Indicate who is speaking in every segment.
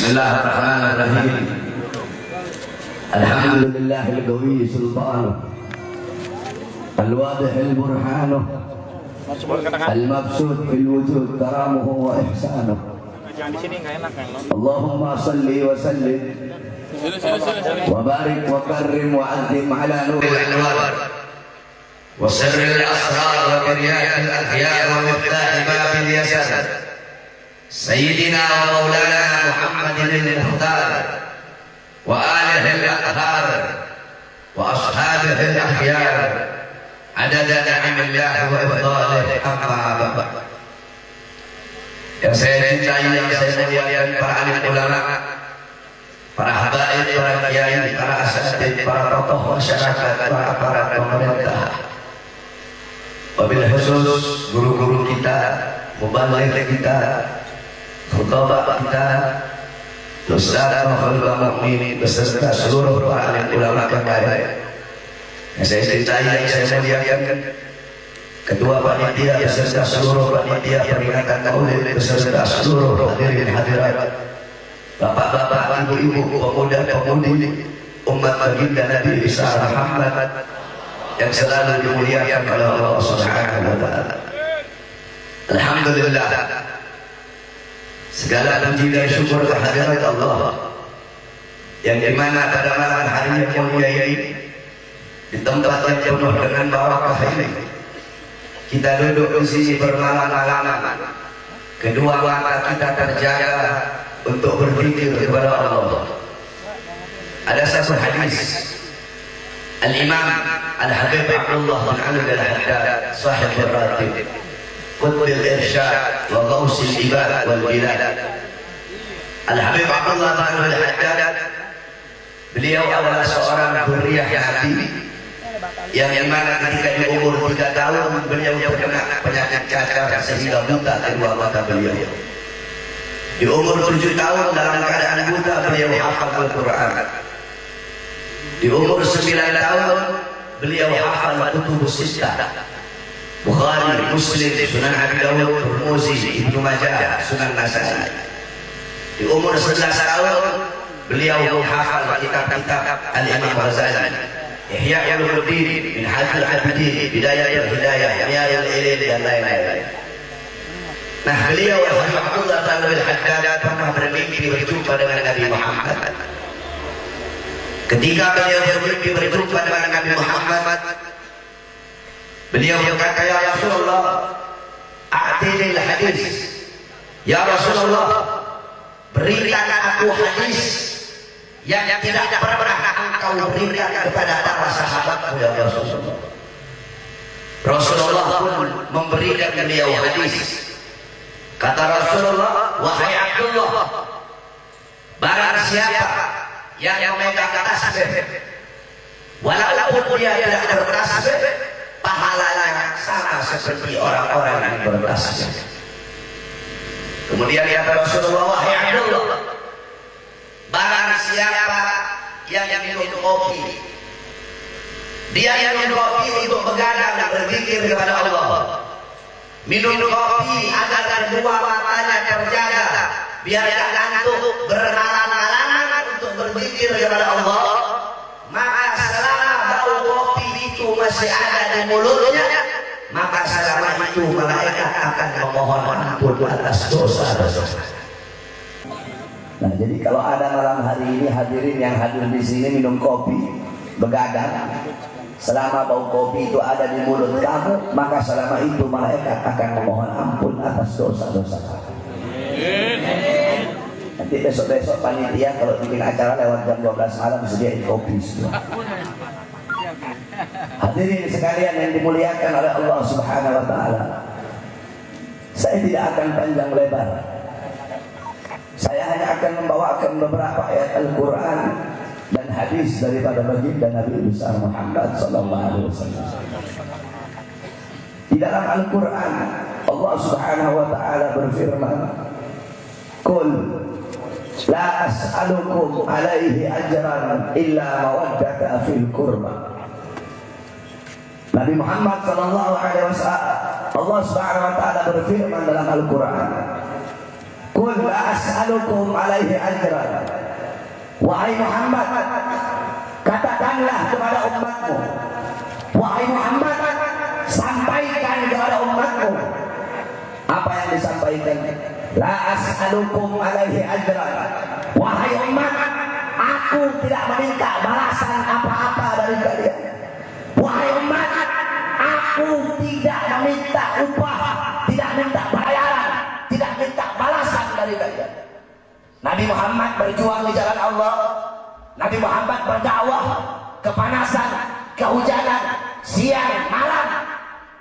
Speaker 1: Bismillahirrahmanirrahim. Alhamdulillahil qawi sultanuh, al-wadihil burhanuh, al-mabsut fil wujud karamuhu wa ihsanuh. Allahumma salli wa sallim wa barik wa karrim wa azim ala nuril anwar wa sirril asrar wa kiryakil akhyar wa miftah babil yasar Sayyidina wa maulana Muhammadin al-Mukhtar wa alihi al-athhar wa ashabihi al-akhyar adada ni'amillah wa ifdalih amma ba'd. Yang saya cintai, yang saya muliakan para alim ulama, para habaib, para kiai, para asatidz, para tokoh masyarakat, para aparat pemerintah, wabil khusus guru-guru kita, mubaligh kita, khutbah kita, ustaz Muhammad Mukmin beserta seluruh para alim ulama yang baik. Yang saya cintai, yang saya muliakan, ketua panitia beserta seluruh panitia peringatan Maulid beserta seluruh hadirin hadirat, bapak-bapak, ibu-ibu, pemuda-pemudi umat baginda Nabi Isa Muhammad yang selalu dimuliakan oleh Allah Subhanahu wa taala. Alhamdulillah, segala puji dan syukur kehadirat Allah yang dimana pada malam hari yang mulia ini, di tempat yang penuh dengan barakah ini, kita duduk di sini bermalam-malaman, kedua mata kita terjaga untuk berzikir kepada Allah. Ada satu hadis Al-Imam Al-Habib Abdullah bin Ali Al-Haddad sahib al-Ratib Qutbil Irsyad wa Ghausil Ibad wal Bilad. Al-Habib Abdullah bin Ali Al-Haddad, beliau adalah seorang zuriyah Nabi yang dimana ketika di umur 3 tahun beliau terkena penyakit cacar sehingga buta kedua mata beliau. Di umur 7 tahun dalam keadaan buta beliau hafal Al-Quran. Di umur 9 tahun beliau hafal kutubus sittah, Bukhari, Muslim, Sunan Abi Dawud, Tirmidzi, Ibnu Majah, Sunan Nasai. Di umur 11 tahun beliau hafal kitab-kitab Al-Imam Ghazali, Ihya Ulumuddin, Minhajul Abidin, Bidayatul Hidayah, Riyadul Ilm dan lain-lain. Nah, beliau Abdullah bin Al-Haddad pernah bermimpi berjumpa dengan Nabi Muhammad. Ketika beliau bermimpi berjumpa dengan Nabi Muhammad, beliau berkata, "Ya Rasulullah, a'tini al-hadis." Ya Rasulullah, berikan aku hadis yang tidak pernah engkau berikan kepada para sahabatku ya Rasulullah. Rasulullah pun memberikan beliau hadis. Kata Rasulullah, "Wahai Abdullah, barang siapa yang memegang tasbih, walaupun dia tidak bertasbih, pahalanya sama seperti orang-orang yang bertasbih." Kemudian kata Rasulullah, "Wahai Abdullah, barang siapa yang minum kopi, dia yang minum kopi untuk begadang dan berzikir kepada Allah, minum kopi agar kedua matanya terjaga biar tidak ngantuk, bermalam-malaman untuk berzikir kepada Allah, maka selama bau kopi itu masih ada di mulutnya, maka selama itu malaikat akan memohon ampun atas dosa-dosa." Nah, jadi kalau ada malam hari ini hadirin yang hadir di sini minum kopi, begadang, selama bau kopi itu ada di mulut kamu, maka selama itu malaikat akan memohon ampun atas dosa-dosa kamu. Nanti besok-besok panitia kalau bikin acara lewat jam 12 malam disediain kopi semua. Hadirin sekalian yang dimuliakan oleh Allah Subhanahu wa taala, saya tidak akan panjang lebar. Saya hanya akan membawakan beberapa ayat Al-Quran dan hadis daripada baginda Nabi besar Muhammad sallallahu alaihi wasallam. Di dalam Al-Quran Allah Subhanahu wa taala berfirman, "Qul la as'alukum alaihi ajran illa mawaddata fil qurba." Nabi Muhammad sallallahu alaihi wasallam, Allah Subhanahu wa taala berfirman dalam Al-Quran, Qul la as'alukum alaihi ajran. Wahai Muhammad, katakanlah kepada umatmu, wahai Muhammad, sampaikan kepada umatmu apa yang disampaikan. La as'alukum alaihi ajran. Wahai umat, aku tidak meminta balasan apa-apa dari kalian. Wahai umat, aku tidak meminta upah, tidak minta bayaran, tidak minta balasan dari kalian. Nabi Muhammad berjuang di jalan Allah. Nabi Muhammad berdakwah kepanasan, kehujanan, siang, malam,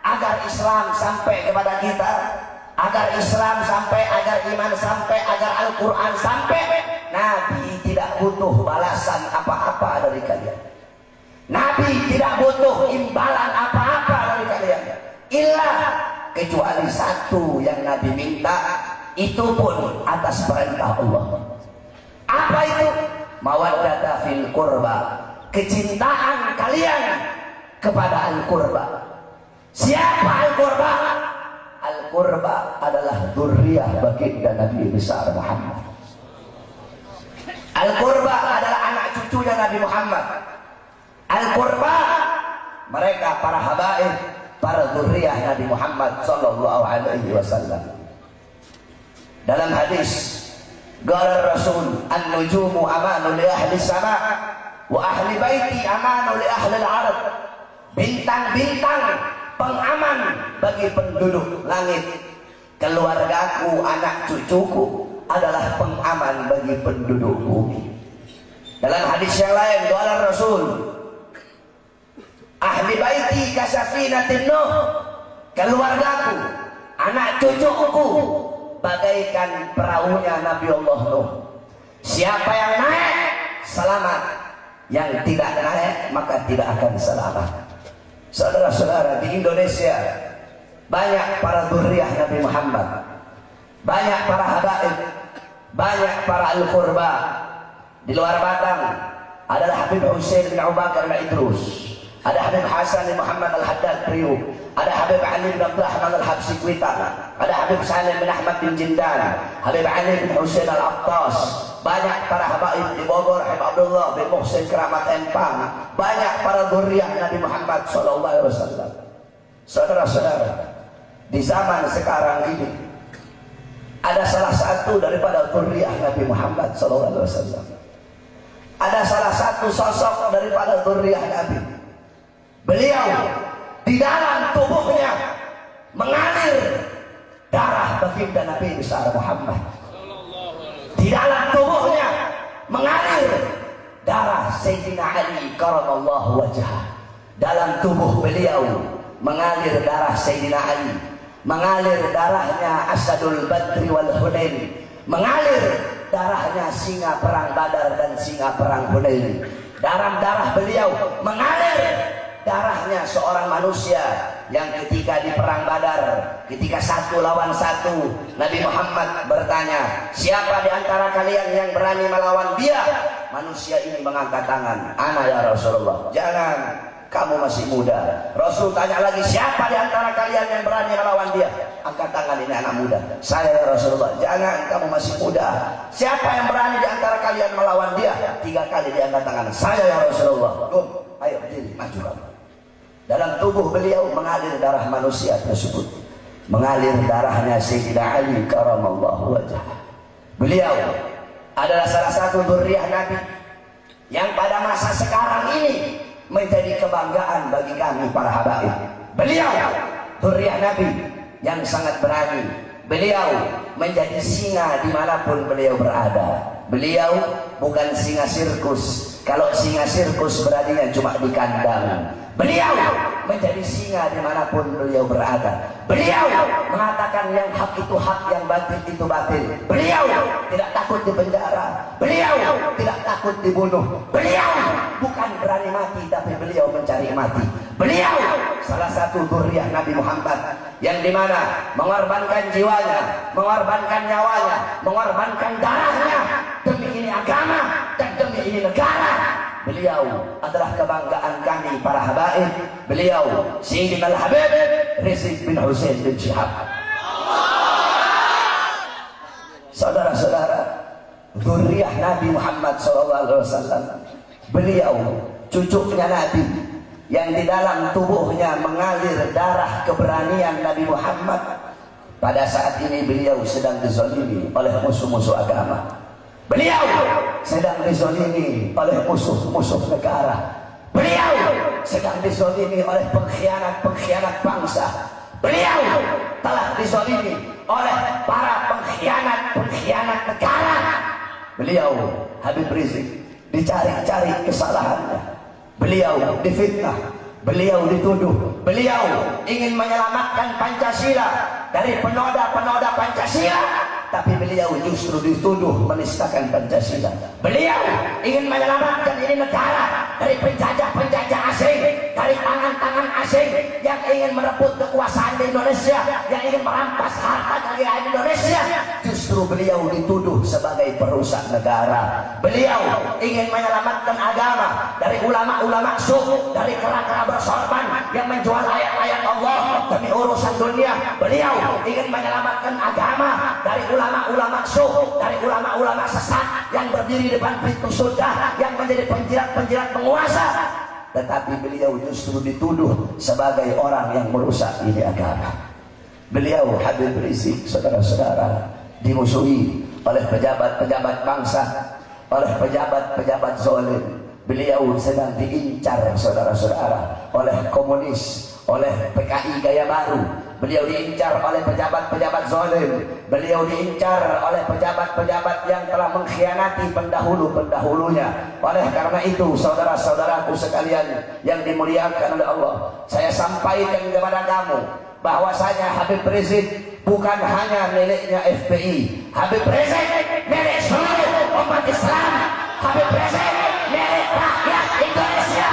Speaker 1: agar Islam sampai kepada kita, agar Islam sampai, agar iman sampai, agar Al-Quran sampai. Nabi tidak butuh balasan apa-apa dari kalian. Nabi tidak butuh imbalan apa-apa dari kalian. Illa kecuali satu yang Nabi minta, itu pun atas perintah Allah. Apa itu? Mawaddata fil qurba, kecintaan kalian kepada al-qurba. Siapa al-qurba? Al-qurba adalah dzurriyyah baginda Nabi besar Muhammad. Al-qurba adalah anak cucunya Nabi Muhammad. Al-qurba mereka para habaib, para dzurriyyah Nabi Muhammad sallallahu alaihi wasallam. Dalam hadis, qala Rasul, an-nujumu amanu li ahli sama wa ahli baiti amanu li ahli al-ard. Bintang-bintang pengaman bagi penduduk langit. Keluargaku, anak cucuku adalah pengaman bagi penduduk bumi. Dalam hadis yang lain, qala Rasul, ahli baiti kasafinatin Nuh. Keluargaku, anak cucuku bagaikan perahunya Nabi Allah Nuh. Siapa yang naik selamat, yang tidak naik maka tidak akan selamat. Saudara-saudara, di Indonesia banyak para dzurriyyah Nabi Muhammad, banyak para habaib, banyak para al-qurba. Di luar Batang adalah Habib Hussein bin Abu Bakar al-Idrus, ada Habib Hasan bin Muhammad al-Haddad Priuk, ada Habib Ali bin Abdul Rahman al-Habsi Kuita, ada Habib Salim bin Ahmad bin Jindan, Habib Ali bin Hussein al-Attas. Banyak para habaib di Bogor, Habib Abdullah bin Muhsin Keramat Empang. Banyak para dzurriyyah Nabi Muhammad sallallahu alaihi wasallam. Saudara-saudara, di zaman sekarang ini ada salah satu daripada dzurriyyah Nabi Muhammad sallallahu alaihi wasallam. Ada salah satu sosok daripada dzurriyyah Nabi. Beliau di dalam tubuhnya mengalir darah baginda Nabi besar Muhammad. Di dalam tubuhnya mengalir darah Sayyidina Ali karamallahu wajhah. Dalam tubuh beliau mengalir darah Sayyidina Ali, mengalir darahnya Asadul Badri wal Hunain, mengalir darahnya singa perang Badar dan singa perang Hunain. Dalam darah beliau mengalir darahnya seorang manusia yang ketika di perang Badar, ketika 1 lawan 1, Nabi Muhammad bertanya, siapa di antara kalian yang berani melawan dia? Manusia ini mengangkat tangan, ana ya Rasulullah. Jangan, kamu masih muda. Rasul tanya lagi, siapa di antara kalian yang berani melawan dia? Angkat tangan, ini anak muda. Saya ya Rasulullah. Jangan, kamu masih muda. Siapa yang berani di antara kalian melawan dia? 3 kali diangkat tangan, saya ya Rasulullah. Ayo berdiri, maju kamu. Dalam tubuh beliau mengalir darah manusia tersebut, mengalir darahnya Sayyidina Ali karamallahu wajhah. Beliau adalah salah satu dzurriyyah Nabi yang pada masa sekarang ini menjadi kebanggaan bagi kami para habaib. Beliau dzurriyyah Nabi yang sangat berani. Beliau menjadi singa dimanapun beliau berada. Beliau bukan singa sirkus. Kalau singa sirkus beraninya cuma di kandang. Beliau menjadi singa dimanapun beliau berada. Beliau mengatakan yang hak itu hak, yang batil itu batil. Beliau tidak takut dipenjara. Beliau tidak takut dibunuh. Beliau bukan berani mati, tapi beliau mencari mati. Beliau salah satu dzurriyyah Nabi Muhammad yang dimana mengorbankan jiwanya, mengorbankan nyawanya, mengorbankan darahnya demi ini agama dan demi ini negara. Beliau adalah kebanggaan kami para habaib. Beliau Sayyidina Al-Habib Rizik bin Hussein bin Syihab.
Speaker 2: zuriyah Nabi Muhammad SAW. Beliau cucunya Nabi yang di dalam tubuhnya mengalir darah keberanian Nabi Muhammad. Pada saat ini beliau sedang dizalimi oleh musuh-musuh agama. Beliau sedang dizalimi oleh musuh-musuh negara. Beliau sedang dizalimi oleh pengkhianat-pengkhianat bangsa. Beliau telah dizalimi oleh para pengkhianat-pengkhianat negara. Beliau Habib Rizik dicari-cari kesalahannya. Beliau difitnah, beliau dituduh, beliau ingin menyelamatkan Pancasila dari penoda-penoda Pancasila, tapi beliau justru dituduh menistakan Pancasila. Beliau ingin menyelamatkan ini negara dari penjajah-penjajah asing, dari tangan-tangan asing yang ingin merebut kekuasaan di Indonesia, yang ingin merampas harta kekayaan Indonesia. Justru beliau dituduh sebagai perusak negara. Beliau ingin menyelamatkan agama dari ulama-ulama suku, dari kera-kera bersorban yang menjual ayat-ayat Allah demi urusan dunia. Beliau ingin menyelamatkan agama dari ulama-ulama suku, dari ulama-ulama sesat yang berdiri di depan pintu surga, yang menjadi penjilat-penjilat penguasa. Tetapi beliau justru dituduh sebagai orang yang merusak ini agama. Beliau Habib Rizik, saudara-saudara, dimusuhi oleh pejabat-pejabat bangsa, oleh pejabat-pejabat zalim. Beliau sedang diincar, saudara-saudara, oleh komunis, oleh PKI Gaya Baru. Beliau diincar oleh pejabat-pejabat zalim. Beliau diincar oleh pejabat-pejabat yang telah mengkhianati pendahulu-pendahulunya. Oleh karena itu, saudara-saudaraku sekalian yang dimuliakan oleh Allah, saya sampaikan kepada kamu bahwasanya Habib Rizik bukan hanya miliknya FPI. Habib Rizik milik seluruh umat Islam. Habib Rizik milik rakyat Indonesia.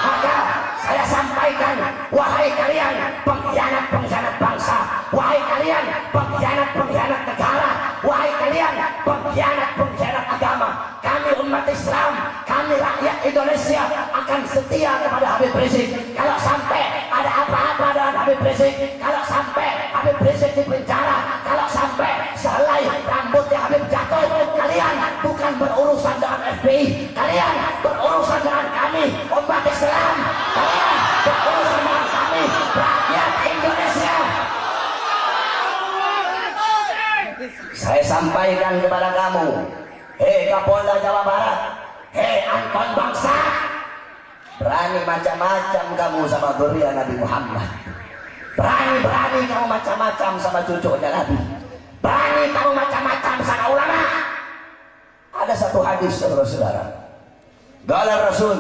Speaker 2: Maka saya sampaikan, wahai kalian pengkhianat-pengkhianat bangsa, wahai kalian pengkhianat-pengkhianat negara, wahai kalian pengkhianat-pengkhianat agama, kami umat Islam, kami rakyat Indonesia akan setia kepada Habib Rizik. Kalau sampai ada apa-apa dengan Habib Rizik, kalau sampai Habib Rizik di penjara, kalau sampai sehelai rambutnya Habib jatuh, kalian bukan berurusan dengan FPI, kalian berurusan dengan kami umat Islam, kalian berurusan dengan kami rakyat Indonesia. Saya sampaikan kepada kamu, hei Kapolda Jawa Barat, hei Anton Bangsa, berani macam-macam kamu sama zuriat Nabi Muhammad, berani-berani kamu macam-macam sama cucunya Nabi, berani kamu macam-macam sama ulama. Ada satu hadis, saudara-saudara, qala Rasul,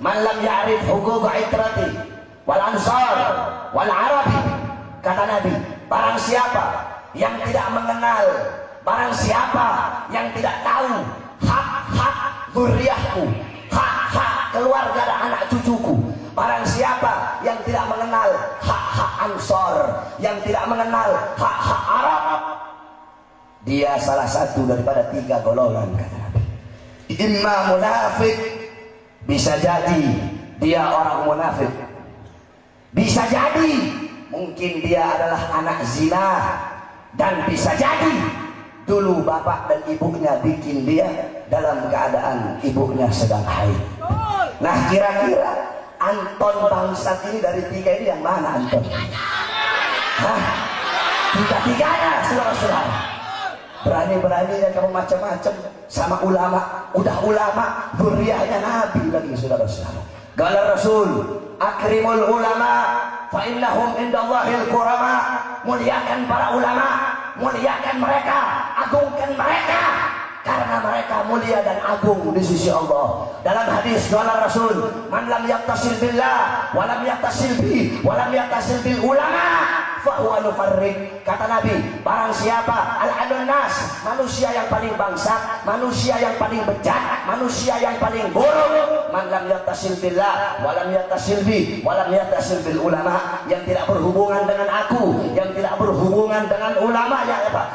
Speaker 2: man lam ya'rif huquq itrati wal ansar wal arabi, kata Nabi, barang siapa yang tidak mengenal, barang siapa yang tidak tahu hak-hak zuriatku, hak-hak keluarga dan anak cucuku, barang siapa yang tidak mengenal hak-hak ansor, yang tidak mengenal hak-hak Arab, dia salah satu daripada 3 golongan, kata Nabi. Imma munafik, bisa jadi dia orang munafik, bisa jadi mungkin dia adalah anak zina, dan bisa jadi dulu bapak dan ibunya bikin dia dalam keadaan ibunya sedang haid. Nah, kira-kira Anton Bangsat ini dari 3 ini yang mana, Anton? Hah? 3-3-nya, saudara-saudara. Berani-beraninya kamu macam-macam sama ulama. Udah ulama, zuriatnya Nabi lagi, saudara-saudara. Qala Rasul, akrimul ulama fa innahum indallahil qurama. Muliakan para ulama, muliakan mereka, agungkan mereka, karena mereka mulia dan agung di sisi Allah. Dalam hadis qala Rasul, man lam yattasil billah wa lam yattasil bi wa lam yattasil bil ulama fa huwa nufarriq. Kata Nabi, barang siapa al-adun nas, manusia yang paling bangsat, manusia yang paling bejat, manusia yang paling buruk, man lam yattasil billah wa lam yattasil bi wa lam yattasil bil ulama, yang tidak berhubungan dengan aku, yang tidak berhubungan dengan ulama,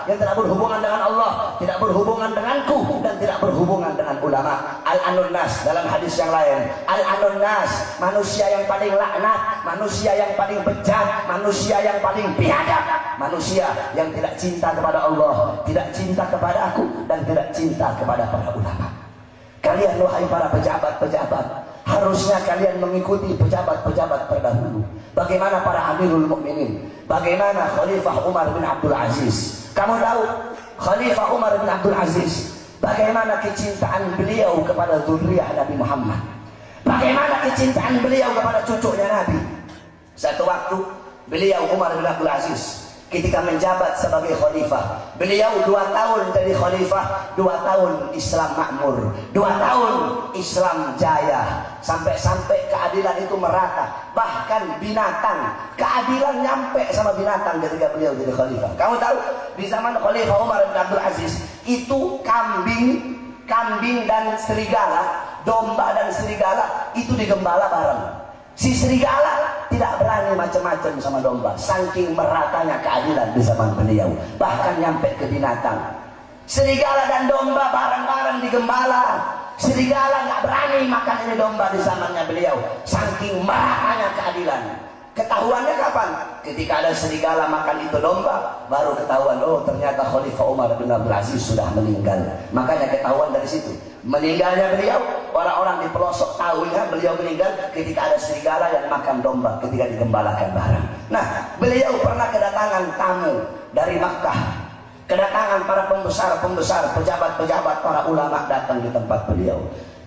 Speaker 2: yang tidak berhubungan dengan Allah, tidak berhubungan denganku, dan tidak berhubungan dengan ulama. Al al-anun nas, dalam hadis yang lain al-anun nas, manusia yang paling laknat, manusia yang paling bejat, manusia yang paling biadab, manusia yang tidak cinta kepada Allah, tidak cinta kepada aku, dan tidak cinta kepada para ulama. Kalian wahai para pejabat-pejabat, harusnya kalian mengikuti pejabat-pejabat terdahulu. Bagaimana para Amirul Mukminin, bagaimana Khalifah Umar bin Abdul Aziz. Kamu tahu Khalifah Umar bin Abdul Aziz bagaimana kecintaan beliau kepada zuriyah Nabi Muhammad, bagaimana kecintaan beliau kepada cucunya Nabi. Satu waktu beliau Umar bin Abdul Aziz ketika menjabat sebagai khalifah, beliau 2 tahun jadi khalifah, 2 tahun Islam makmur, 2 tahun Islam jaya, sampai-sampai keadilan itu merata, bahkan binatang, keadilan nyampe sama binatang ketika beliau jadi khalifah. Kamu tahu di zaman Khalifah Umar bin Abdul Aziz itu kambing dan serigala, domba dan serigala itu digembala bareng. Si serigala tidak berani macam-macam sama domba, saking meratanya keadilan di zaman beliau, bahkan nyampe ke binatang. Serigala dan domba bareng-bareng digembala. Serigala nggak berani makan ini domba di zamannya beliau, saking meratanya keadilan. Ketahuannya kapan? Ketika ada serigala makan itu domba, baru ketahuan, oh ternyata Khalifah Umar bin Abdul Aziz sudah meninggal. Makanya ketahuan dari situ. Meninggalnya beliau, orang-orang di pelosok tahu ya beliau meninggal ketika ada serigala yang makan domba ketika digembalakan bareng. Nah, beliau pernah kedatangan tamu dari Makkah, kedatangan para pembesar-pembesar, pejabat-pejabat, para ulama datang di tempat beliau.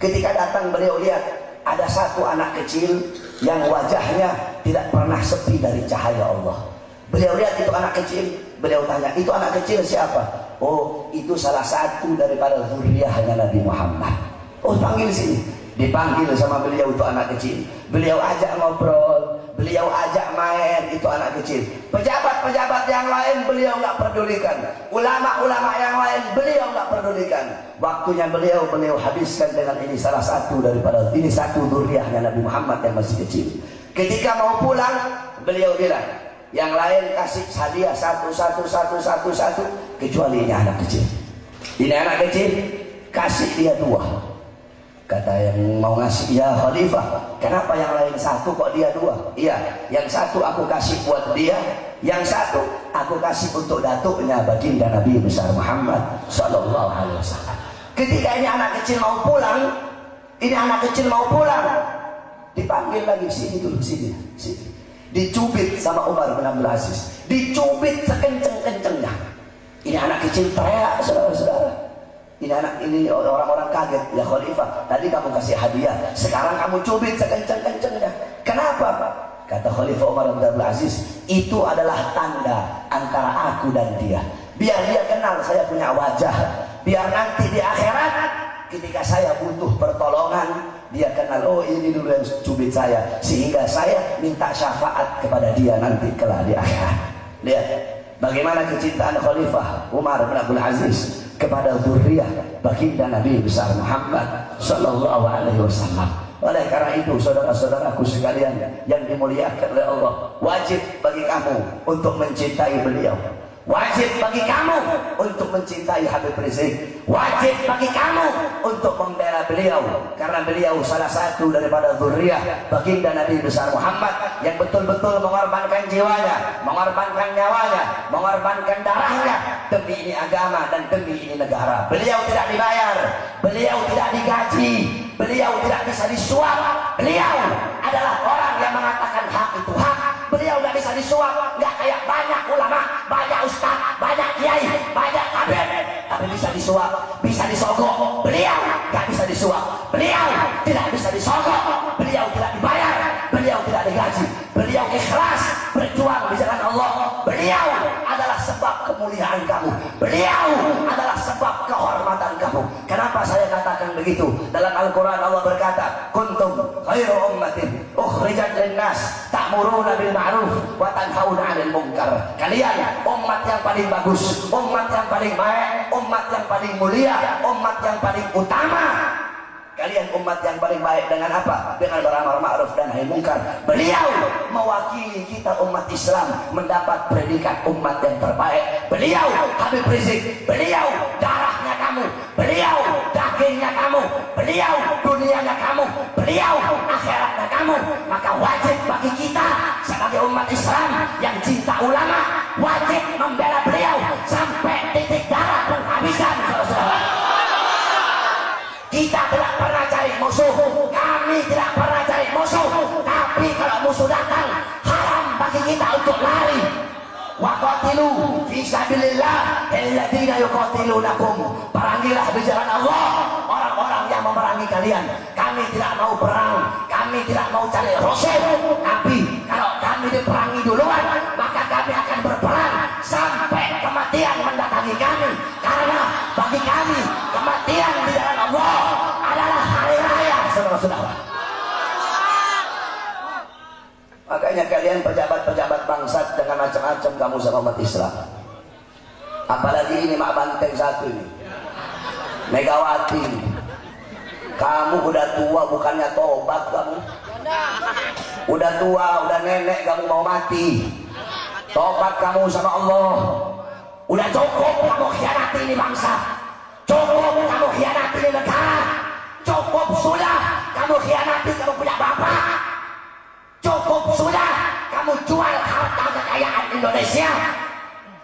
Speaker 2: Ketika datang beliau lihat ada satu anak kecil yang wajahnya tidak pernah sepi dari cahaya Allah. Beliau lihat itu anak kecil, beliau tanya, itu anak kecil siapa? Oh, itu salah satu daripada zuriyahnya Nabi Muhammad. Oh, panggil sini. Dipanggil sama beliau itu anak kecil. Beliau ajak ngobrol, beliau ajak main itu anak kecil. Pejabat-pejabat yang lain beliau nggak pedulikan. Ulama-ulama yang lain beliau nggak pedulikan. Waktunya beliau habiskan dengan ini salah satu daripada ini satu zuriyahnya Nabi Muhammad yang masih kecil. Ketika mau pulang, beliau bilang, yang lain kasih hadiah satu, kecuali ini anak kecil. Ini anak kecil, kasih dia 2. Kata yang mau ngasih, ya Khalifah, kenapa yang lain 1 kok dia 2? Iya, yang 1 aku kasih buat dia, yang 1 aku kasih untuk datuknya baginda Nabi besar Muhammad Sallallahu Alaihi Wasallam. Ketika ini anak kecil mau pulang, dipanggil lagi, sini dulu, sini. Dicubit sama Umar bin Abdul Aziz, dicubit sekenceng-kencengnya. Ini anak kecil teriak, saudara-saudara. Ini orang-orang kaget. Ya Khalifah, tadi kamu kasih hadiah, sekarang kamu cubit sekenceng-kencengnya. Kenapa, Pak? Kata Khalifah Umar bin Abdul Aziz, itu adalah tanda antara aku dan dia. Biar dia kenal saya punya wajah. Biar nanti di akhirat ketika saya butuh pertolongan, dia kenal, oh ini dulu yang cubit saya, sehingga saya minta syafaat kepada dia nanti kelak di akhirat. Lihat bagaimana kecintaan Khalifah Umar bin Abdul Aziz kepada zuriyah baginda Nabi besar Muhammad Sallallahu Alaihi Wasallam. Oleh karena itu, saudara-saudaraku sekalian yang dimuliakan oleh Allah, wajib bagi kamu untuk mencintai beliau. Wajib bagi kamu untuk mencintai Habib Rizik. Wajib bagi kamu untuk membela beliau, karena beliau salah satu daripada zuriyah baginda Nabi besar Muhammad yang betul-betul mengorbankan jiwanya, mengorbankan nyawanya, mengorbankan darahnya demi ini agama dan demi ini negara. Beliau tidak dibayar, beliau tidak digaji, beliau tidak bisa disuap. Beliau adalah orang yang mengatakan hak itu hak. Beliau nggak bisa disuap, nggak kayak banyak ulama, banyak ustaz, banyak kiai, banyak habib, tapi bisa disuap, bisa disogok. Beliau nggak bisa disuap, beliau tidak bisa disogok, beliau tidak dibayar, beliau tidak digaji, beliau ikhlas berjuang di jalan Allah. Beliau adalah sebab kemuliaan kamu, beliau adalah sebab kehormatan kamu. Kenapa saya katakan begitu? Dalam Al-Quran Allah berkata, kuntum khairu ummatin ukhrijat linnas ta'muruna bil ma'ruf wa tanhauna 'anil munkar. Kalian umat yang paling bagus, umat yang paling baik, umat yang paling mulia, umat yang paling utama. Kalian umat yang paling baik dengan apa? Dengan beramar ma'ruf dan nahi munkar. Beliau mewakili kita umat Islam mendapat predikat umat yang terbaik. Beliau Habib Rizik, beliau darahnya kamu, beliau dagingnya kamu, beliau dunianya kamu, beliau akhiratnya kamu. Maka wajib bagi kita sebagai umat Islam yang cinta ulama, wajib membela beliau sampai titik darah penghabisan. Kita tidak pernah cari musuh, kami tidak pernah cari musuh, tapi kalau musuh datang haram bagi kita untuk lari. Wa qatilu fi sabilillah alladziina yuqatilunakum. Perangilah di jalan Allah orang-orang yang memerangi kalian. Kami tidak mau perang, kami tidak mau cari Rasul, tapi kalau kami diperangi duluan, maka kami akan berperang sampai kematian mendatangi kami. Karena bagi kami kematian di jalan Allah adalah hari raya, saudara-saudara. Makanya kalian pejabat-pejabat bangsa dengan macam-macam kamu sama umat Islam. Apalagi ini Mak Banteng satu ini, Megawati. Kamu udah tua bukannya tobat kamu. Udah tua, udah nenek kamu mau mati. Tobat kamu sama Allah. Udah cukup kamu khianati ini bangsa. Cukup kamu khianati ini negara. Cukup sudah kamu khianati kamu punya bapak. Cukup sudah kamu jual harta kekayaan Indonesia.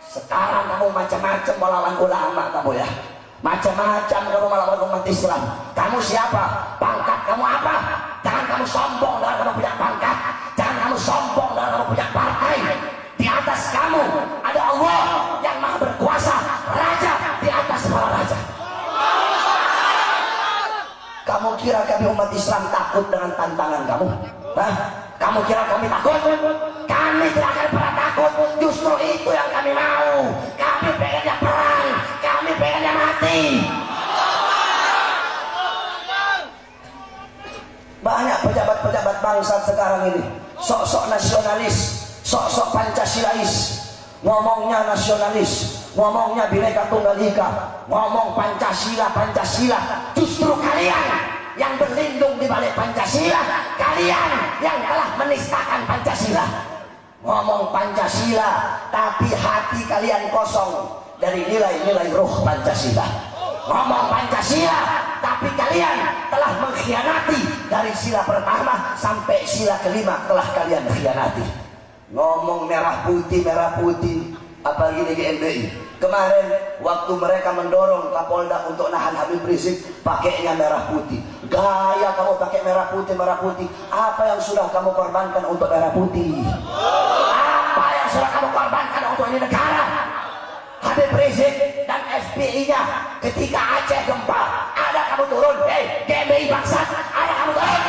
Speaker 2: Sekarang kamu macam-macam melawan ulama kamu ya. Macam-macam kamu melawan umat Islam. Kamu siapa? Pangkat kamu apa? Jangan kamu sombong dengan kamu punya pangkat. Jangan kamu sombong dengan kamu punya partai. Di atas kamu ada Allah yang maha berkuasa, raja di atas para raja. Kamu kira kami umat Islam takut dengan tantangan kamu? Hah? Kamu kira kami takut? Kami tidak akan pernah takut. Justru itu yang kami mau. Kami pengennya perang, kami pengennya mati. Banyak pejabat-pejabat bangsa sekarang ini sok-sok nasionalis, sok-sok Pancasilais, ngomongnya nasionalis, ngomongnya Bhinneka Tunggal Ika, ngomong Pancasila. Justru kalian yang berlindung di balik Pancasila, kalian yang telah menistakan Pancasila. Ngomong Pancasila tapi hati kalian kosong dari nilai-nilai ruh Pancasila. Ngomong Pancasila tapi kalian telah mengkhianati dari sila pertama sampai sila kelima telah kalian khianati. Ngomong merah putih, apalagi di GMBI. Kemarin waktu mereka mendorong Kapolda untuk nahan Habib Rizik, pakainya merah putih. Gaya kamu pakai merah putih. Apa yang sudah kamu korbankan untuk merah putih? Apa yang sudah kamu korbankan untuk ini negara? Habib Rizik dan FPI-nya ketika Aceh gempa, ada kamu turun? GMBI bangsa, ada kamu turun?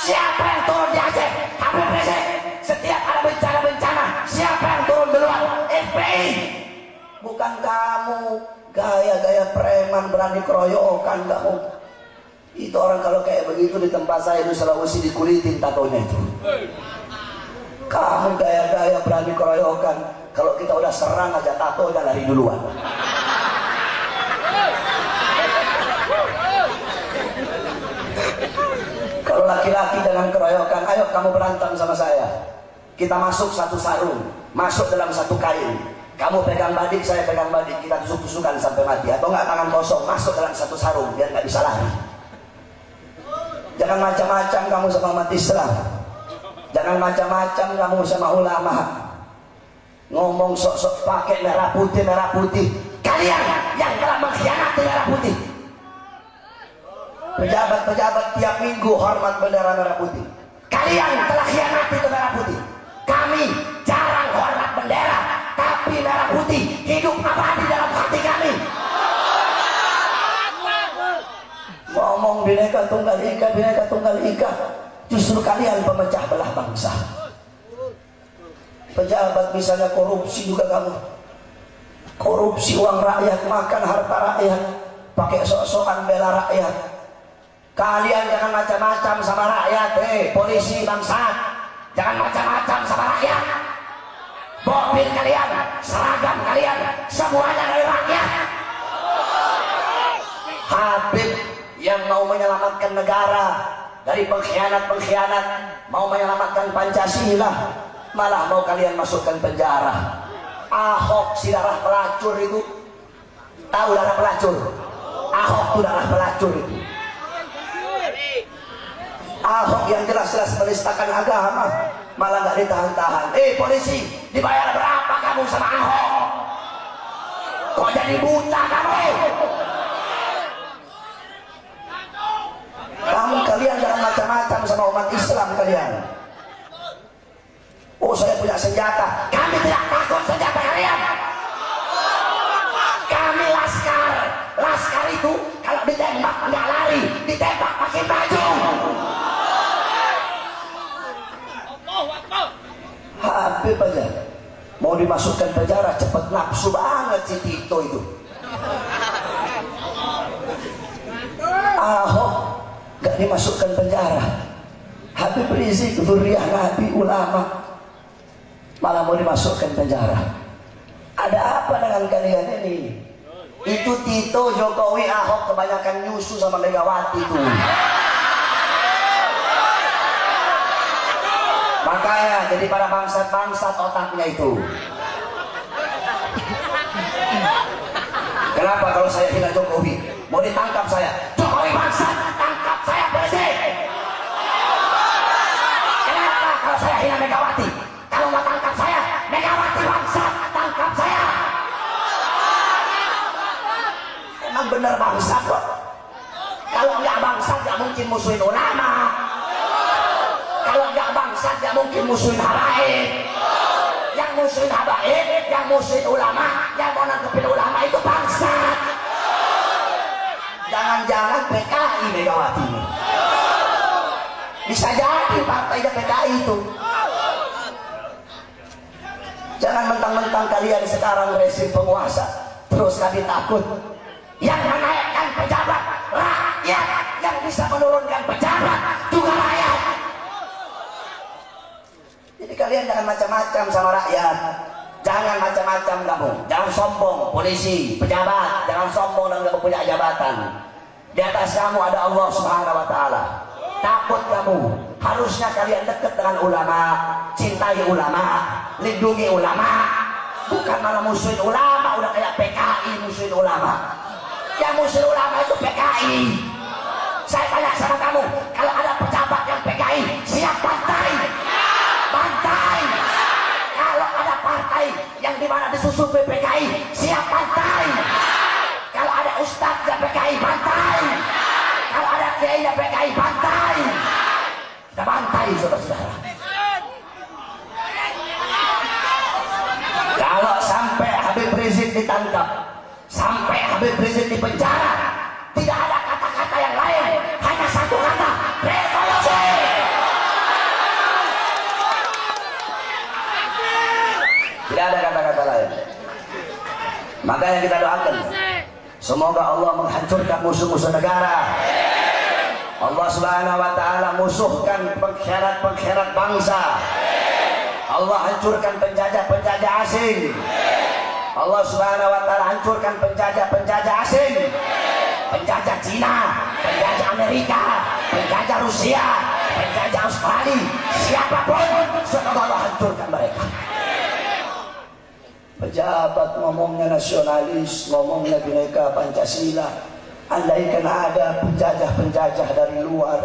Speaker 2: Siapa yang turun di Aceh? Habib Rizik. Setiap ada bencana-bencana, siapa yang turun duluan? FPI. Bukan kamu. Gaya-gaya preman berani keroyokan kamu. Itu orang kalau kayak begitu di tempat saya di Sulawesi dikulitin tatonya itu. Kamu gaya-gaya berani keroyokan. Kalau kita udah serang aja tatonya lari duluan. Kalau laki-laki dengan keroyokan, ayo kamu berantem sama saya. Kita masuk satu sarung, masuk dalam satu kain. Kamu pegang badik, saya pegang badik. Kita tusuk-tusukan sampai mati. Atau enggak tangan kosong, masuk dalam satu sarung biar nggak bisa lari. Jangan macam-macam kamu sama umat Islam. Jangan macam-macam kamu sama ulama. Ngomong sok-sok pakai merah putih. Kalian yang telah mengkhianati merah putih. Pejabat-pejabat tiap minggu hormat bendera merah putih. Kalian telah khianati ke merah putih. Kami jarang hormat bendera, tapi merah putih hidup abadi dalam hati kami. Ngomong Bhinneka Tunggal Ika, justru kalian pemecah belah bangsa. Pejabat misalnya korupsi juga kamu. Korupsi uang rakyat, makan harta rakyat, pakai sok-sokan bela rakyat. Kalian jangan macam-macam sama rakyat, polisi bangsa. Jangan macam-macam sama rakyat. Mobil kalian, seragam kalian, semuanya dari rakyat. Habib yang mau menyelamatkan negara dari pengkhianat, mau menyelamatkan Pancasila, malah mau kalian masukkan penjara. Ahok si darah pelacur itu, tahu darah pelacur? Ahok itu adalah pelacur itu. Ahok yang jelas-jelas menistakan agama malah nggak ditahan-tahan. Polisi, dibayar berapa kamu sama Ahok? Kok jadi buta kamu? Kalian jangan macam-macam sama umat Islam kalian. Oh, saya punya senjata. Kami tidak takut senjata kalian. Kami laskar. Laskar itu kalau ditembak nggak lari, ditembak pakai baju. Habib aja mau dimasukkan penjara, cepet nafsu banget si Tito itu. Ahok gak dimasukkan penjara, Habib Rizik zuriyah Nabi ulama malah mau dimasukkan penjara. Ada apa dengan kalian ini? Itu Tito, Jokowi, Ahok kebanyakan nyusu sama Megawati itu. Makanya jadi para bangsat-bangsat otaknya itu. Kenapa kalau saya hina Jokowi mau ditangkap saya? Jokowi bangsat, tangkap saya polisi. Kenapa kalau saya hina Megawati? Kalau mau tangkap saya, Megawati bangsat, tangkap saya. Emang bener bangsat kok. Kalau nggak bangsat nggak mungkin musuhin ulama. Kalau nggak bangsat nggak mungkin musuhin habaib. Yang musuhin habaib, yang musuhin ulama, yang mau nangkepin ulama itu bangsat. Jangan-jangan PKI Megawati. Bisa jadi partainya PKI itu. Jangan mentang-mentang kalian sekarang rezim penguasa terus kami takut. Yang menaikkan pejabat rakyat, yang bisa menurunkan pejabat juga rakyat. Jadi kalian jangan macam-macam sama rakyat. Jangan macam-macam kamu. Jangan sombong, polisi, pejabat. Jangan sombong dan kamu punya jabatan. Di atas kamu ada Allah Subhanahu wa Ta'ala. Takut kamu. Harusnya kalian dekat dengan ulama, cintai ulama, lindungi ulama. Bukan malah musuhin ulama. Udah kayak PKI musuhin ulama. Yang musuhin ulama itu PKI. Saya tanya sama kamu, kalau ada pejabat yang PKI, siap bantai? Bantai. Kalau ada partai yang dimana disusun PKI, siap bantai. Kalau ada ustadz yang PKI, bantai. Kalau ada kiai yang PKI, bantai. Kita bantai, saudara-saudara. Kalau sampai Habib Rizik ditangkap, sampai Habib Rizik di penjara, tidak ada kata-kata yang lain, hanya satu kata, revolusi. Tidak ada kata-kata lain. Makanya kita doakan, semoga Allah menghancurkan musuh-musuh negara. Allah Subhanahu wa Ta'ala musuhkan pengkhianat-pengkhianat bangsa. Allah hancurkan penjajah-penjajah asing. Allah Subhanahu wa Ta'ala hancurkan penjajah-penjajah asing. Penjajah Cina, penjajah Amerika, penjajah Rusia, penjajah Australia, siapapun, semoga Allah hancurkan mereka. Pejabat ngomongnya nasionalis, ngomongnya Bhinneka Pancasila. Andaikan ada penjajah-penjajah dari luar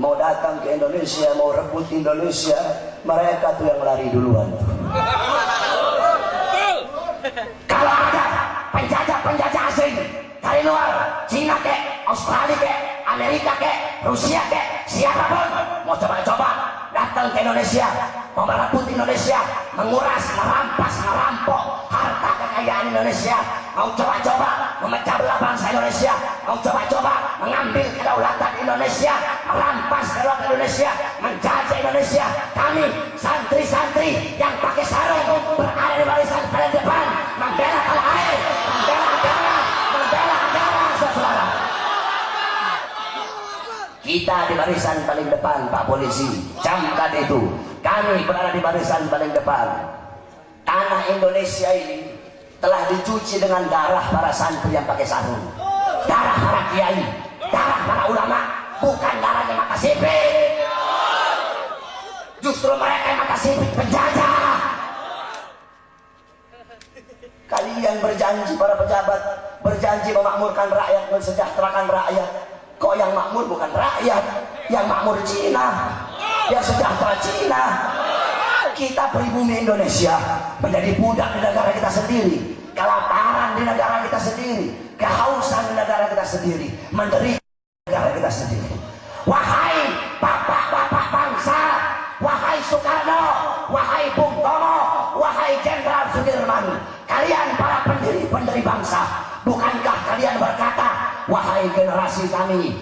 Speaker 2: mau datang ke Indonesia, mau rebut Indonesia, mereka tuh yang lari duluan. Kalau ada penjajah-penjajah asing dari luar, Cina kek, Australia kek, Amerika kek, Rusia kek, siapapun mau coba-coba datang ke Indonesia, mau merebut Indonesia, menguras, merampas, merampok harta kekayaan Indonesia, mau coba-coba memecah belah bangsa Indonesia, mau coba-coba mengambil kedaulatan Indonesia, merampas kedaulatan Indonesia, menjajah Indonesia. Kami santri-santri yang pakai sarung berada di barisan paling depan, membela tanah air, membela agama, saudara. Kita di barisan paling depan, Pak Polisi, camkan itu. Kami berada di barisan paling depan. Tanah Indonesia ini telah dicuci dengan darah para santri yang pakai sarung, darah para kiai, darah para ulama, bukan darahnya mata sipit. Justru mereka yang mata sipit penjajah. Kalian berjanji para pejabat berjanji memakmurkan rakyat, mensejahterakan rakyat. Kok yang makmur bukan rakyat, yang makmur Cina, yang sejahtera Cina. Kita pribumi Indonesia menjadi budak di negara kita sendiri, kelaparan di negara kita sendiri, kehausan di negara kita sendiri, menderita di negara kita sendiri. Wahai bapak-bapak bangsa, wahai Soekarno, wahai Bung Tomo, wahai Jenderal Sudirman, kalian para pendiri bangsa, bukankah kalian berkata, wahai generasi kami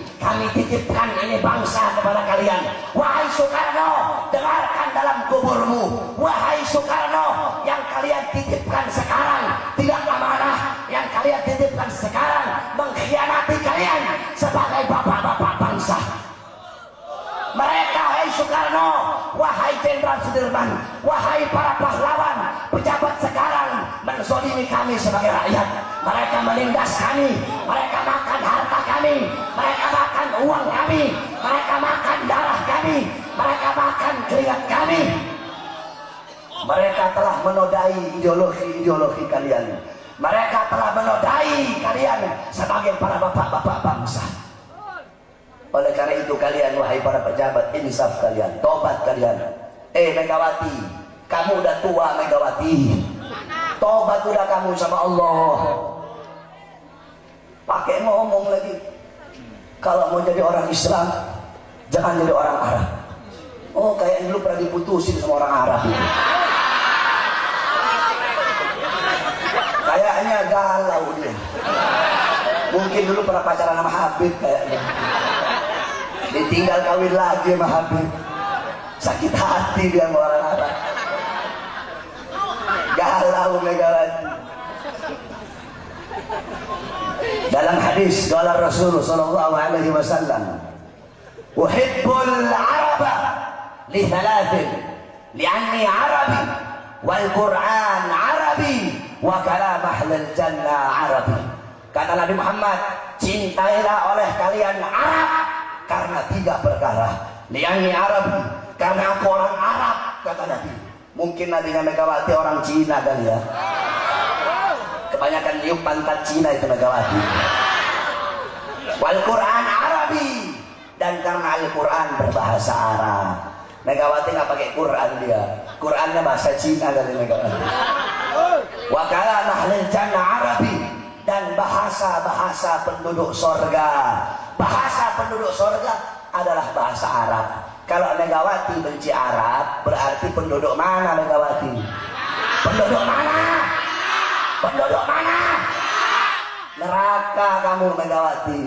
Speaker 2: titipkan ini bangsa kepada kalian. Wahai Soekarno, dengarkan dalam kuburmu. Wahai Soekarno, yang kalian titipkan sekarang tidak amanah, yang kalian titipkan sekarang mengkhianati kalian sebagai bapak-bapak bangsa. Mereka, wahai Soekarno, wahai Jenderal Sudirman, wahai para pahlawan, pejabat sekarang menzolimi kami sebagai rakyat. Mereka menindas kami, mereka makan harta kami, mereka makan uang kami, mereka makan darah kami, mereka makan keringat kami. Mereka telah menodai ideologi kalian. Mereka telah menodai kalian sebagai para bapak-bapak bangsa. Oleh karena itu kalian, wahai para pejabat, insaf kalian, tobat kalian. Megawati, kamu udah tua Megawati, tobat udah kamu sama Allah. Pakai ngomong lagi, kalau mau jadi orang Islam jangan jadi orang Arab. Oh, kayak dulu pernah diputusin sama orang Arab itu. Kayaknya galau dia. Mungkin dulu pernah pacaran sama Habib kayaknya. Ditinggal kawin lagi sama Habib. Sakit hati dia sama orang Arab. Galau Megawati. Dalam hadis qala Rasul sallallahu alaihi wasallam, "Uhibbul Araba li thalathin, li'anni Arabi wal Qur'an Arabi wa kalam ahlul jannah Arabi." Kata Nabi Muhammad, cintailah oleh kalian Arab karena 3 perkara. Li'anni Arabi, karena aku orang Arab, kata Nabi. Mungkin Nabinya Megawati orang Cina kali ya. Kebanyakan niup pantat Cina itu Megawati. Wal Quran Arabi, dan karena Al-Quran berbahasa Arab. Megawati nggak pakai Quran dia, Qurannya bahasa Cina dari Megawati. Wa kalam ahlul jannah Arabi, dan bahasa penduduk sorga. Bahasa penduduk sorga adalah bahasa Arab. Kalau Megawati benci Arab, berarti penduduk mana Megawati? Penduduk mana? Penduduk mana? Neraka kamu Megawati.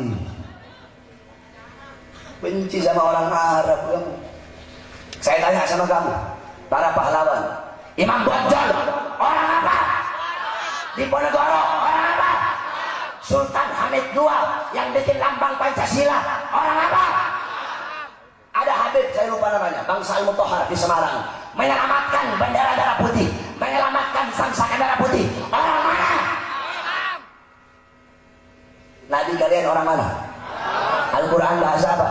Speaker 2: Benci sama orang Arab kamu. Saya tanya sama kamu, para pahlawan, Imam Bonjol orang apa? Diponegoro orang apa? Sultan Hamid II yang bikin lambang Pancasila orang apa? Ada Habib, saya lupa namanya, Bangsa Al-Mutahhar di Semarang, menyelamatkan bendera darah putih, menyelamatkan sang-sang darah putih. Orang mana? Nabi kalian orang mana? Al-Quran bahasa apa?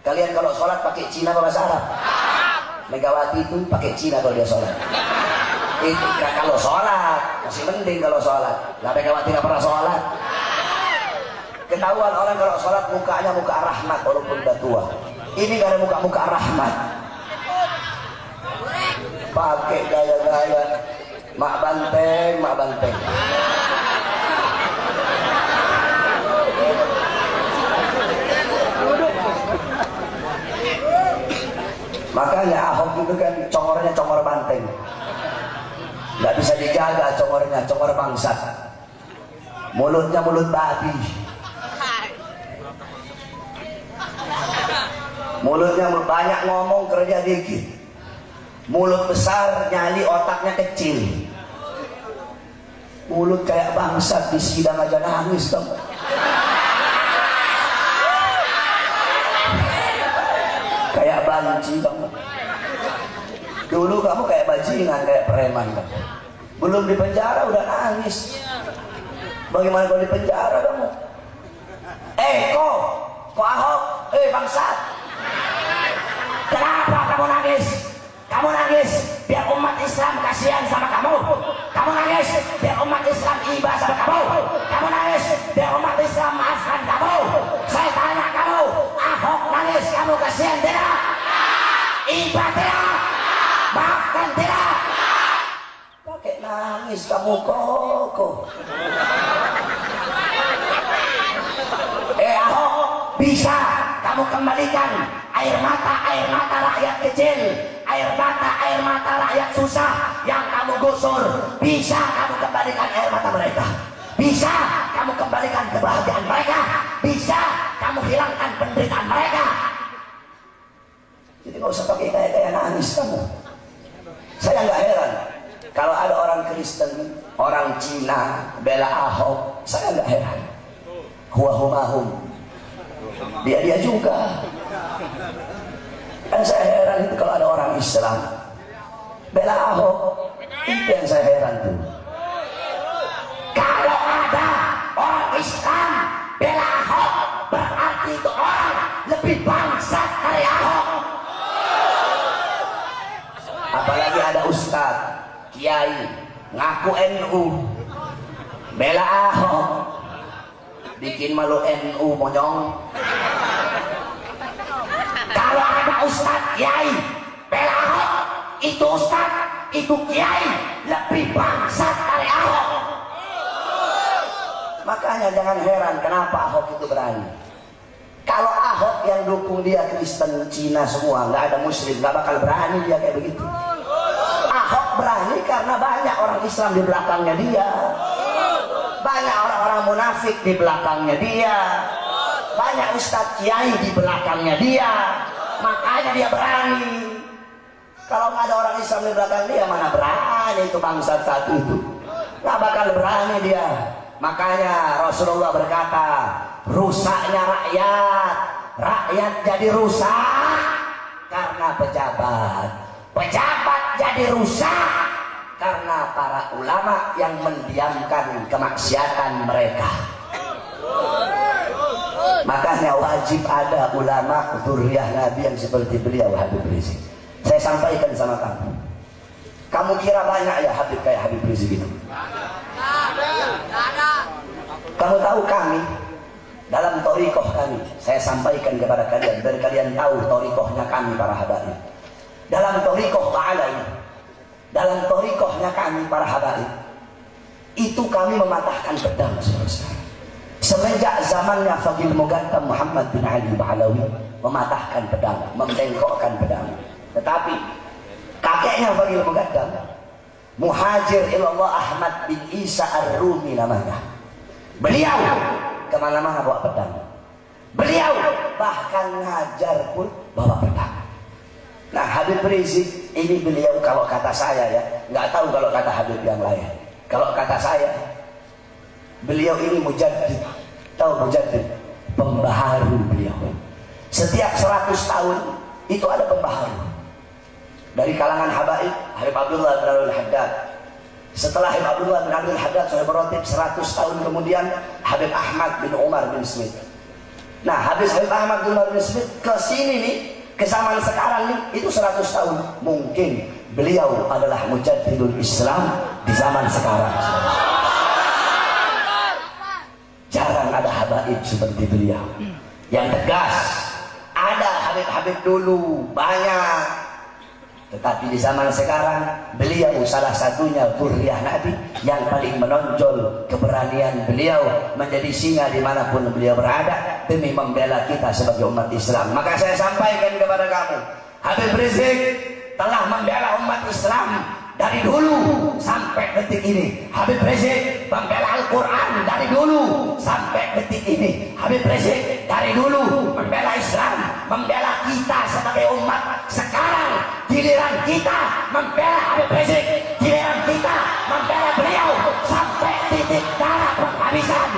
Speaker 2: Kalian kalau sholat pakai Cina bahasa Arab? Megawati itu pakai Cina kalau dia sholat. Itu kalau sholat masih mending kalau sholat. Nah, Megawati nggak pernah sholat. Ketahuan orang kalau sholat mukanya muka rahmat walaupun udah tua. Ini gak ada muka-muka rahmat. Pakai gaya-gaya mak banteng. Makanya Ahok itu kan congornya congor banteng, nggak bisa dijaga congornya, congor bangsat. Mulutnya mulut babi, mulutnya banyak ngomong kerja dikit. Mulut besar nyali otaknya kecil. Mulut kayak bangsat di sidang aja nangis dong. Kayak banci kamu. Dulu kamu kayak bajingan, kayak preman kan. Belum di penjara udah nangis. Bagaimana kalau di penjara kamu? Kok Ahok, bangsat. Kenapa kamu nangis? Kamu nangis biar umat Islam kasihan sama kamu. Kamu nangis biar umat Islam iba sama kamu. Kamu nangis kamu kok. Ahok, bisa kamu kembalikan air mata rakyat kecil, air mata rakyat susah yang kamu gusur. Bisa kamu kembalikan air mata mereka. Bisa kamu kembalikan kebahagiaan mereka. Bisa kamu hilangkan penderitaan mereka. Jadi nggak usah pakai kayak nangis kamu. Saya nggak heran kalau ada orang Kristen, orang Cina bela Ahok. Saya nggak heran. Huahumahum, dia juga. Kan saya heran itu kalau ada orang Islam bela Ahok. Itu yang saya heran tuh. Kalau ada orang Islam bela Ahok, berarti itu orang lebih bangsat dari Ahok. Apalagi ada ustaz, kiai, ngaku NU, bela Ahok, bikin malu NU monyong. Kalau ada ustaz, kiai, bela Ahok, itu ustaz, itu kiai, lebih bangsat dari Ahok. Makanya jangan heran kenapa Ahok itu berani. Kalau Ahok yang dukung dia Kristen, Cina semua, nggak ada Muslim, nggak bakal berani dia kayak begitu. Ahok berani karena banyak orang Islam di belakangnya dia, banyak orang-orang munafik di belakangnya dia, banyak ustadz kiai di belakangnya dia, makanya dia berani. Kalau nggak ada orang Islam di belakang dia, mana berani itu bangsa satu itu, nggak bakal berani dia. Makanya Rasulullah berkata, rusaknya rakyat jadi rusak karena pejabat, pejabat jadi rusak karena para ulama yang mendiamkan kemaksiatan mereka. Makanya wajib ada ulama dzurriyyah Nabi yang seperti beliau Habib Rizik. Saya sampaikan sama kamu, kamu kira banyak ya Habib kayak Habib Rizik itu? Kamu tahu kami dalam thariqah kami, saya sampaikan kepada kalian biar kalian tahu thariqahnya kami para habaib. Dalam thariqah ta'ala ini, dalam thariqahnya kami para habaib, itu kami mematahkan pedang saudara. Semenjak zamannya Faqih Muqaddam Muhammad bin Ali Ba'alawi mematahkan pedang, membengkokkan pedang. Tetapi kakeknya Faqih Muqaddam, Muhajir ilallah Ahmad bin Isa Ar-Rumi namanya, beliau kemana-mana bawa pedang. Beliau bahkan ngajar pun bawa pedang. Nah Habib Rizik ini beliau kalau kata saya ya, nggak tahu kalau kata Habib yang lain. Kalau kata saya, beliau ini mujaddid. Tahu mujaddid? Pembaharu beliau. Setiap 100 tahun itu ada pembaharu. Dari kalangan habaib, Habib Abdullah bin Abdul Haddad. Setelah Habib Abdullah bin Abdul Haddad sudah berotib 100 tahun kemudian, Habib Ahmad bin Umar bin Smith. Nah Habib Ahmad bin Umar bin Smith ke sini nih, ke zaman sekarang nih, itu 100 tahun. Mungkin beliau adalah mujaddidul Islam di zaman sekarang. Jarang ada habaib seperti beliau yang tegas. Ada habib-habib dulu banyak, tetapi di zaman sekarang beliau salah satunya dzurriyyah Nabi yang paling menonjol keberanian beliau menjadi singa dimanapun beliau berada demi membela kita sebagai umat Islam. Maka saya sampaikan kepada kamu, Habib Rizik telah membela umat Islam dari dulu sampai detik ini. Habib Rizik membela Al-Quran dari dulu sampai detik ini. Habib Rizik dari dulu membela Islam, membela kita sebagai umat. Sekarang giliran kita membela Habib Rizik, giliran kita membela beliau sampai titik darah penghabisan.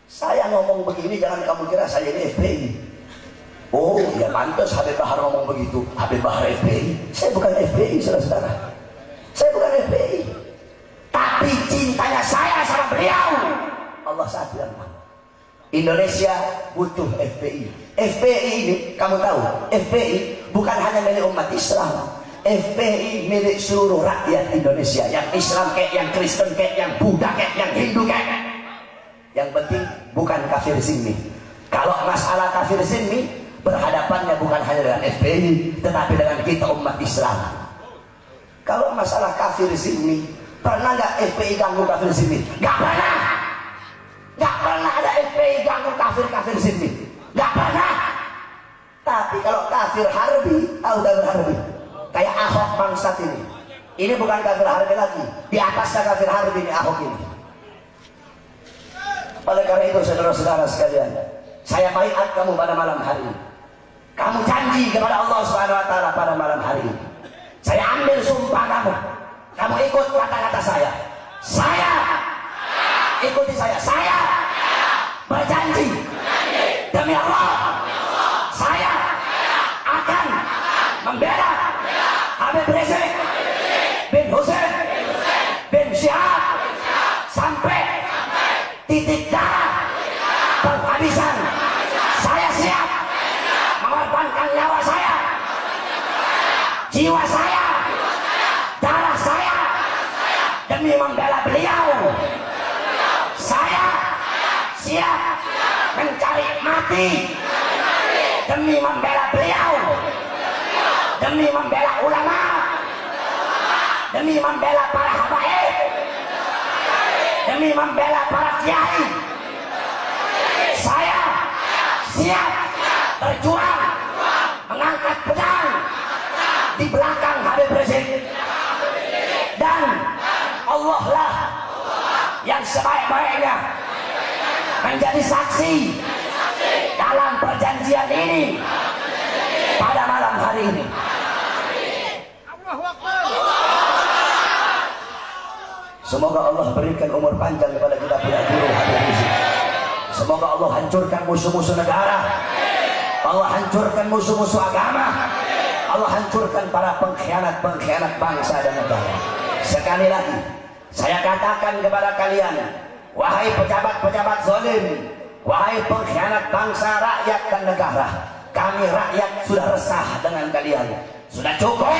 Speaker 2: Saya ngomong begini jangan kamu kira saya ini FPI. Oh ya pantas Habib Bahar ngomong begitu, Habib Bahar FPI. Saya bukan FPI saudara-saudara, saya bukan FPI, tapi cintanya saya sama beliau Allah satu yang tahu. Indonesia butuh FPI. FPI ini kamu tahu, FPI bukan hanya milik umat Islam, FPI milik seluruh rakyat Indonesia, yang Islam kayak, yang Kristen kayak, yang Buddha kayak, yang Hindu kayak. Yang penting bukan kafir zimmi. Kalau masalah kafir zimmi, berhadapannya bukan hanya dengan FPI, tetapi dengan kita umat Islam. Kalau masalah kafir sini, pernah nggak FPI ganggu kafir sini? Nggak pernah. Nggak pernah ada FPI ganggu kafir sini. Nggak pernah. Tapi kalau kafir harbi, kafir harbi, kayak Ahok bangsat ini bukan kafir harbi lagi. Di atasnya kafir harbi ini Ahok ini. Oleh karena itu saudara-saudara sekalian, saya baiat kamu pada malam hari ini. Kamu janji kepada Allah Subhanahu wa taala pada malam hari ini. Saya ambil sumpah kamu. Kamu ikut kata-kata saya. Saya ikuti saya. Saya berjanji demi Allah, saya akan membela Habib Rizik bin Hussein bin Syihab sampai titik darah penghabisan. Saya siap mengorbankan nyawa saya, jiwa saya, darah saya demi membela beliau. Saya siap mencari mati demi membela beliau, demi membela ulama, demi membela para habaib, demi membela para kiai. Saya siap berjuang mengangkat pedang di belakang Habib Rizik, dan Allah lah yang sebaik-baiknya menjadi saksi dalam perjanjian ini pada malam hari ini. Semoga Allah berikan umur panjang kepada kita punya guru Habib Rizik. Semoga Allah hancurkan musuh-musuh negara, Allah hancurkan musuh-musuh agama, Allah hancurkan para pengkhianat-pengkhianat bangsa dan negara. Sekali lagi saya katakan kepada kalian, wahai pejabat-pejabat zalim, wahai pengkhianat bangsa, rakyat dan negara, kami rakyat sudah resah dengan kalian. Sudah cukup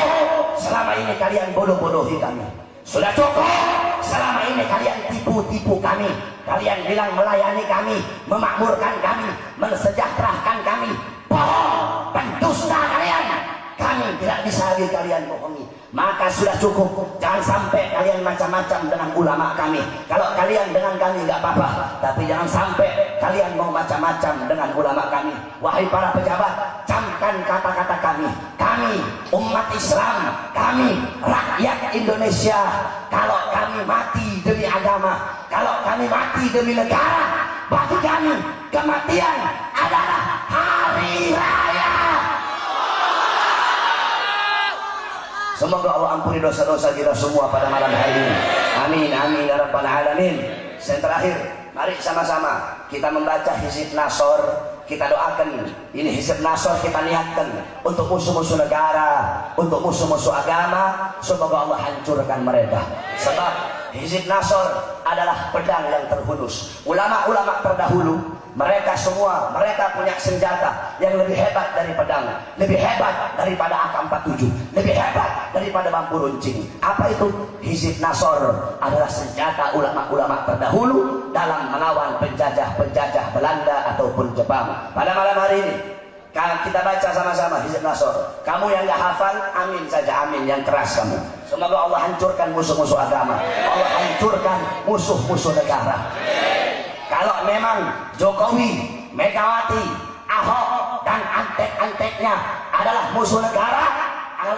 Speaker 2: selama ini kalian bodoh-bodohi kami. Sudah cukup selama ini kalian tipu-tipu kami. Kalian bilang melayani kami, memakmurkan kami, mensejahterakan kami. Bohong, pendusta kalian. Kami tidak bisa lagi kalian bohongi. Maka sudah cukup. Jangan sampai kalian macam-macam dengan ulama kami. Kalau kalian dengan kami nggak apa-apa, tapi jangan sampai kalian mau macam-macam dengan ulama kami. Wahai para pejabat, camkan kata-kata kami. Kami umat Islam, kami rakyat Indonesia. Kalau kami mati demi agama, kalau kami mati demi negara, bagi kami kematian adalah hari raya. Semoga Allah ampuni dosa-dosa kita semua pada malam hari ini. Amin, amin ya rabbal alamin. Yang terakhir, mari sama-sama kita membaca Hizib Nasr. Kita doakan ini Hizib Nasr, kita niatkan untuk musuh-musuh negara, untuk musuh-musuh agama. Semoga Allah hancurkan mereka. Sebab Hizib Nasr adalah pedang yang terhunus. Ulama-ulama terdahulu, mereka semua, mereka punya senjata yang lebih hebat dari pedang, lebih hebat daripada AK-47, lebih hebat daripada bambu runcing. Apa itu? Hizib Nasr adalah senjata ulama-ulama terdahulu dalam melawan penjajah-penjajah Belanda ataupun Jepang. Pada malam hari ini kita baca sama-sama Hizib Nasr. Kamu yang gak hafal, amin saja, amin yang keras kamu. Semoga Allah hancurkan musuh-musuh agama, Allah hancurkan musuh-musuh negara. Kalau memang Jokowi, Megawati, Ahok dan antek-anteknya adalah musuh negara,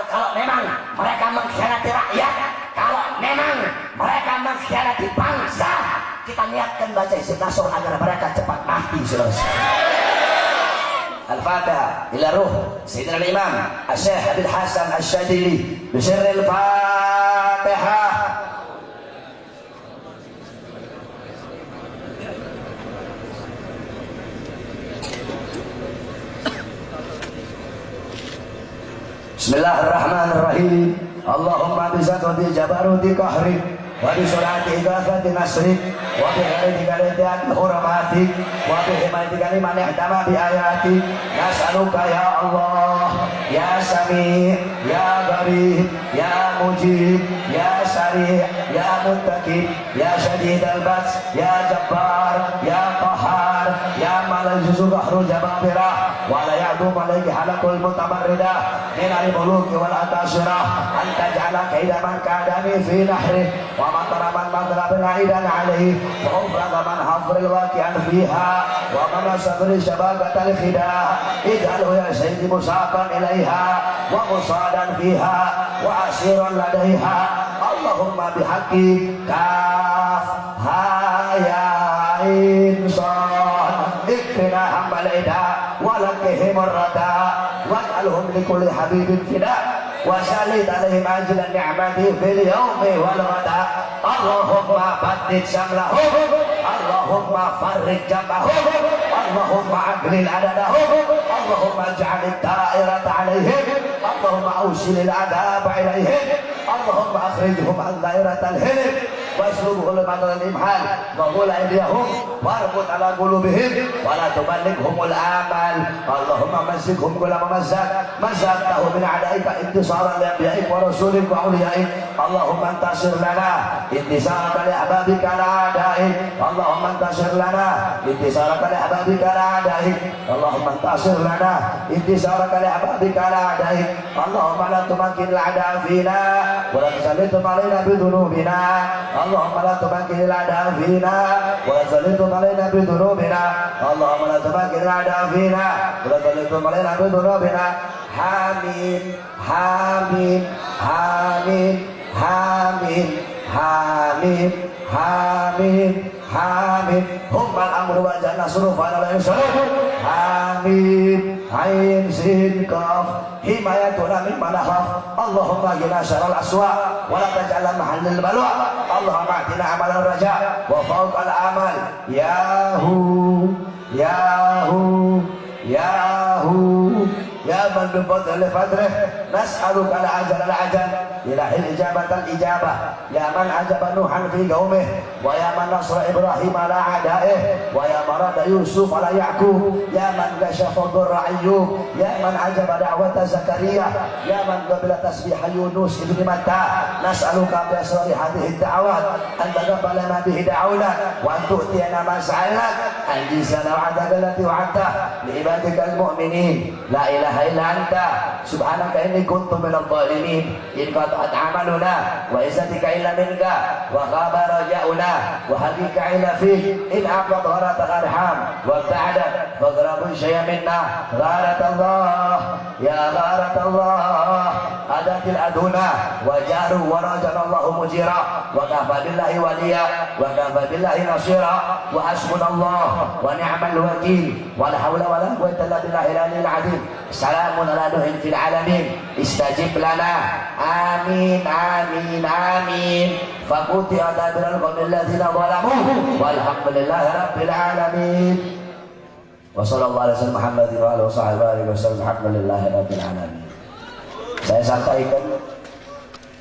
Speaker 2: kalau memang mereka mengkhianati rakyat, kalau memang mereka mengkhianati bangsa, kita niatkan baca Hizib Nasr agar mereka cepat mati. Al-Fatihah ila ruh Sayyidina Al-Imam Asy-Syaikh Habib Hasan Asy-Syadzili bi sirril Fatihah. Bismillahirrahmanirrahim. Allahumma bizati jabaruti qahri wa bi surati igafati nasrik wa bi ghairi kalidati hurmatik wa bi himati kaliman ihtama bi ayati. Nas'aluka ya Allah, ya Sami, ya Qarib, ya Mujib, ya سريع يا منتقم يا شديد البأس يا جبار يا قهار يا من لا يجوز ظهر جبابرة ولا يعدوم عليه حلق المتمردة من الملوك والأنتصرة أن تجعل كيد من كادني في نحره ومطر من مطر بعيدا عليه وأفرغ من حفر الواقع فيها ومن صبر شبابة الخداع اجعله يا سيدي مساقا إليها ومصادا فيها وأسيرا لديها اللهم بحق كاف ها يا عين صاد اكفنا هم العدا ولكهم الردى واجعلهم لكل حبيب فداء وسلط عليهم أجل النعمة في اليوم والغداء اللهم بدد شملهم اللهم فرج جمعهم اللهم عدل عددهم اللهم اجعل الدائرة عليهم اللهم أوصل العذاب إليهم اللهم أخرجهم عن دائرة الهلك واسلبهم لمن الإمحال وغل أيديهم واربط على قلوبهم ولا تبلغهم الآمال اللهم مسكهم كل ممزق مزقته من أعدائك انتصارا لأنبيائك ورسولك وأوليائك اللهم انتصر لنا انتصارك لأحبابك على أعدائك اللهم انتصر لنا انتصارك لأحبابك على أعدائك اللهم انتصر لنا انتصارك لأحبابك على أعدائك اللهم لا تمكن الأعداء فينا ولا تسلطهم علينا بذنوبنا اللهم لا تمكن الأعداء فينا ولا تسلطهم علينا بذنوبنا اللهم لا تمكن الأعداء فينا ولا تسلطهم علينا بذنوبنا حامين حامين حامين حامين حامين حامين حامين هم الأمر وجعلنا صروفنا لا يسرون حامين عين سين كاف حمايتنا مما نخاف اللهم اجعلنا شر الأسواء ولا تجعلنا محل البلاء اللهم اعطنا عمل الرجاء وفوق العمل ياهو ياهو ياهو يا من بفضل فضله نسألك العجل العجل إلهي الإجابة الإجابة يا من عجب نوحا في قومه ويا من نصر إبراهيم على أعدائه ويا من رد يوسف على يعقوب يا من كشف ضر أيوب يا من عجب دعوة زكريا يا من قبل تسبيح يونس ابن متى نسألك بأسرار هذه الدعوات أن تقبل ما به دعونا وأن تؤتينا ما سألناك أن جزانا وعدك التي وعدته لعبادك المؤمنين لا إله إلا أنت سبحانك إني كنت من الظالمين إن قطعت عملنا وعزتك إلا منك وخاب رجاؤنا وهديك إلا فيك إن عقد غرة الأرحام وابتعدت فاضرب شيء منا غارة الله يا غارة الله أدت الأدنى وجاروا ورجل الله مجيرا وكفى بالله وليا وكفى بالله نصيرا وحسبنا الله ونعم الوكيل ولا حول ولا قوة إلا بالله العلي العظيم سلام على نوح في العالمين استجب لنا آمين آمين آمين فقطع دابر القوم الذين ظلموا والحمد لله رب العالمين وصلى الله على سيدنا Muhammad wa alihi wasallam alhamdulillahi rabbil alamin. Saya sampaikan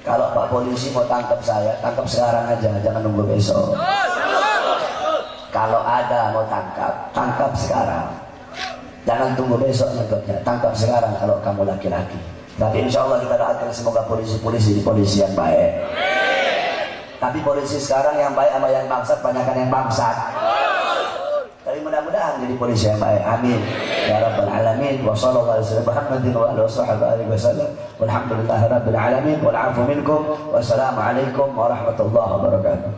Speaker 2: kalau Pak Polisi mau tangkap saya, tangkap sekarang aja, jangan nunggu besok. Kalau ada mau tangkap, tangkap sekarang. Jangan tunggu besok nangkapnya, tangkap sekarang kalau kamu laki-laki. Tapi insya Allah kita doakan semoga polisi-polisi di polisi yang baik. Tapi polisi sekarang yang baik sama yang bangsat, banyakkan yang bangsat. Tapi mudah-mudahan jadi polisi yang baik. Amin. Ya Rabbal Alamin. Wa sallallahu alaihi Muhammadin wa alihi wasallam. Walhamdulillahi Rabbil Alamin. Wal afu minkum. Wassalamualaikum warahmatullahi wabarakatuh.